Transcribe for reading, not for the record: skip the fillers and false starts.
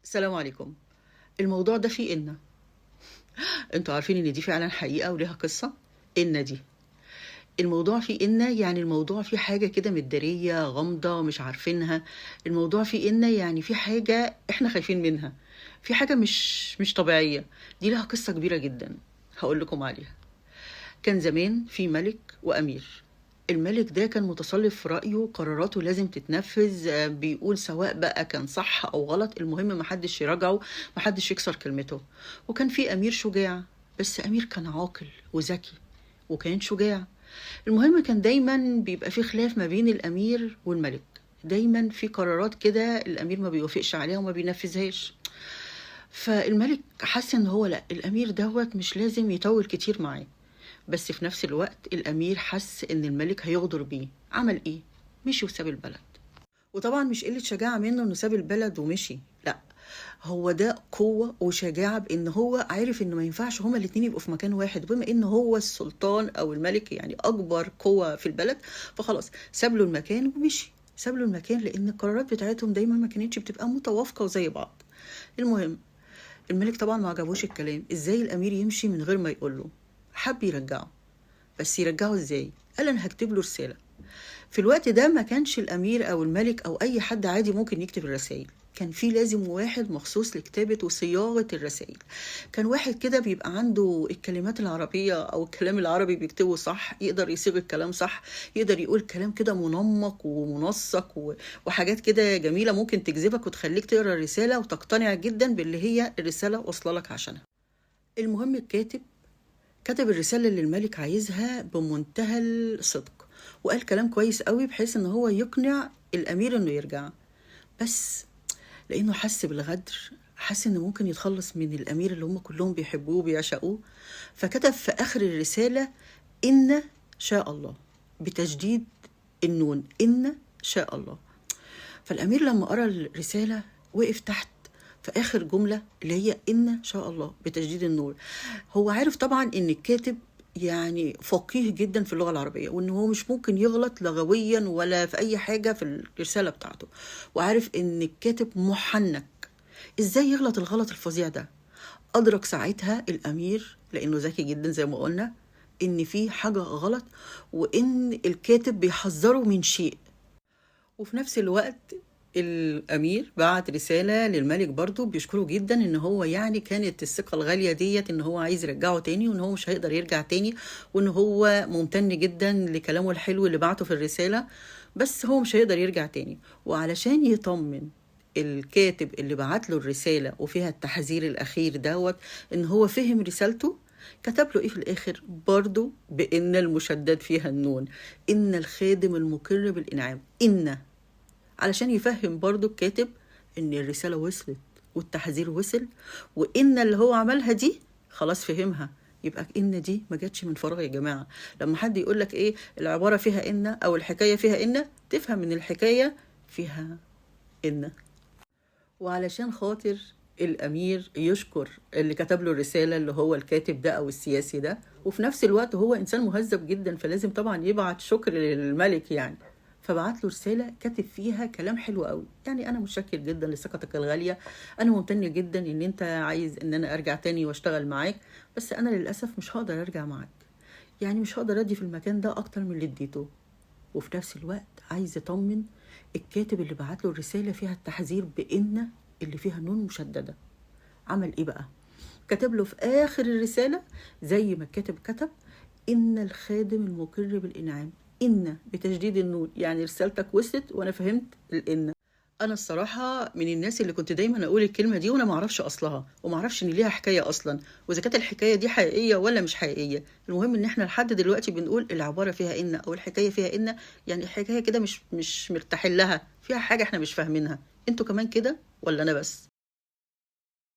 السلام عليكم. الموضوع ده فيه إن انتوا عارفين ان دي فعلا حقيقة وليها قصة. إن دي الموضوع فيه إن يعني الموضوع فيه حاجة كده متدارية غامضة مش عارفينها. الموضوع فيه إن يعني في حاجة احنا خايفين منها، في حاجة مش طبيعية. دي لها قصة كبيرة جدا، هقول لكم عليها. كان زمان في ملك وأمير. الملك ده كان متصلب في رأيه، قراراته لازم تتنفذ، بيقول سواء بقى كان صح أو غلط، المهم محدش يراجعه، محدش يكسر كلمته. وكان في أمير شجاع، بس أمير كان عاقل وذكي وكان شجاع. المهم كان دايما بيبقى في خلاف ما بين الأمير والملك، دايما في قرارات كده الأمير ما بيوافقش عليها وما بينفذهاش. فالملك حس ان هو لا، الأمير دوت مش لازم يطول كتير معاه. بس في نفس الوقت الأمير حس إن الملك هيغدر بيه. عمل إيه؟ مشي وساب البلد. وطبعا مش قلة شجاعة منه إنه ساب البلد ومشي، لا، هو ده قوة وشجاعة، بإن هو عارف إنه ما ينفعش هما الاتنين يبقوا في مكان واحد، بما إن هو السلطان أو الملك يعني أكبر قوة في البلد. فخلاص ساب له المكان ومشي، ساب له المكان لأن القرارات بتاعتهم دايما ما كانتش بتبقى متوافقة وزي بعض. المهم الملك طبعا ما عجبوش الكلام، ازاي الامير يمشي من غير ما يقوله. حب يرجعه، بس يرجعه ازاي؟ قال انا هكتب له رساله. في الوقت ده ما كانش الامير او الملك او اي حد عادي ممكن يكتب الرسائل، كان في لازم واحد مخصوص لكتابة وصياغة الرسائل. كان واحد كده بيبقى عنده الكلمات العربية أو الكلام العربي بيكتبه صح، يقدر يصيغ الكلام صح، يقدر يقول كلام كده منمق ومنسق وحاجات كده جميلة ممكن تجذبك وتخليك تقرأ الرسالة وتقتنع جدا باللي هي الرسالة واصلة لك عشانها. المهم الكاتب كتب الرسالة اللي الملك عايزها بمنتهى الصدق، وقال كلام كويس قوي بحيث ان هو يقنع الامير انه يرجع. بس لانه حس بالغدر، حس انه ممكن يتخلص من الامير اللي هم كلهم بيحبوه وبيعشقوه، فكتب في اخر الرسالة ان شاء الله، بتجديد النون، ان شاء الله. فالامير لما قرأ الرسالة وقف تحت في آخر جملة اللي هي إن شاء الله بتجديد النور. هو عارف طبعا إن الكاتب يعني فقيه جدا في اللغة العربية، وإن هو مش ممكن يغلط لغويا ولا في أي حاجة في الرسالة بتاعته، وعارف إن الكاتب محنك، إزاي يغلط الغلط الفظيع ده. أدرك ساعتها الأمير لأنه ذكي جدا زي ما قلنا إن في حاجة غلط، وإن الكاتب بيحذره من شيء. وفي نفس الوقت الأمير بعت رسالة للملك برضو بيشكره جدا ان هو يعني كانت الثقة الغالية ديت ان هو عايز يرجعه تاني، وان هو مش هيقدر يرجع تاني، وان هو ممتن جدا لكلامه الحلو اللي بعته في الرسالة، بس هو مش هيقدر يرجع تاني. وعلشان يطمن الكاتب اللي بعت له الرسالة وفيها التحذير الأخير دوت ان هو فهم رسالته، كتب له ايه في الاخر برضو؟ بان المشدد فيها النون، ان الخادم المقر بالانعام، ان، علشان يفهم برضو الكاتب ان الرسالة وصلت والتحذير وصل، وان اللي هو عملها دي خلاص فهمها. يبقى ان دي ما جاتش من فراغ يا جماعة. لما حد يقول لك ايه العبارة فيها ان او الحكاية فيها ان، تفهم ان الحكاية فيها ان. وعلشان خاطر الأمير يشكر اللي كتب له الرسالة اللي هو الكاتب ده أو السياسي ده، وفي نفس الوقت هو إنسان مهذب جدا فلازم طبعا يبعت شكر للملك يعني. فبعت له رسالة كاتب فيها كلام حلو قوي، يعني أنا متشكر جدا لثقتك الغالية، أنا ممتن جدا إن أنت عايز إن أنا أرجع تاني وأشتغل معاك، بس أنا للأسف مش هقدر أرجع معاك، يعني مش هقدر أدي في المكان ده أكتر من اللي اديته. وفي نفس الوقت عايز يطمن الكاتب اللي بعت له الرسالة فيها التحذير بإن اللي فيها نون مشددة. عمل إيه بقى؟ كتب له في آخر الرسالة زي ما الكاتب كتب إن الخادم المقر بالإنعام، إن بتشديد النون، يعني رسالتك وصلت وأنا فهمت الإن. انا الصراحه من الناس اللي كنت دايما اقول الكلمه دي وانا ما اعرفش اصلها وما اعرفش ان ليها حكايه اصلا، واذا كانت الحكايه دي حقيقيه ولا مش حقيقيه. المهم ان احنا لحد دلوقتي بنقول العباره فيها ان او الحكايه فيها ان، يعني الحكايه كده مش مرتاحين لها، فيها حاجه احنا مش فاهمينها. انتوا كمان كده ولا انا بس؟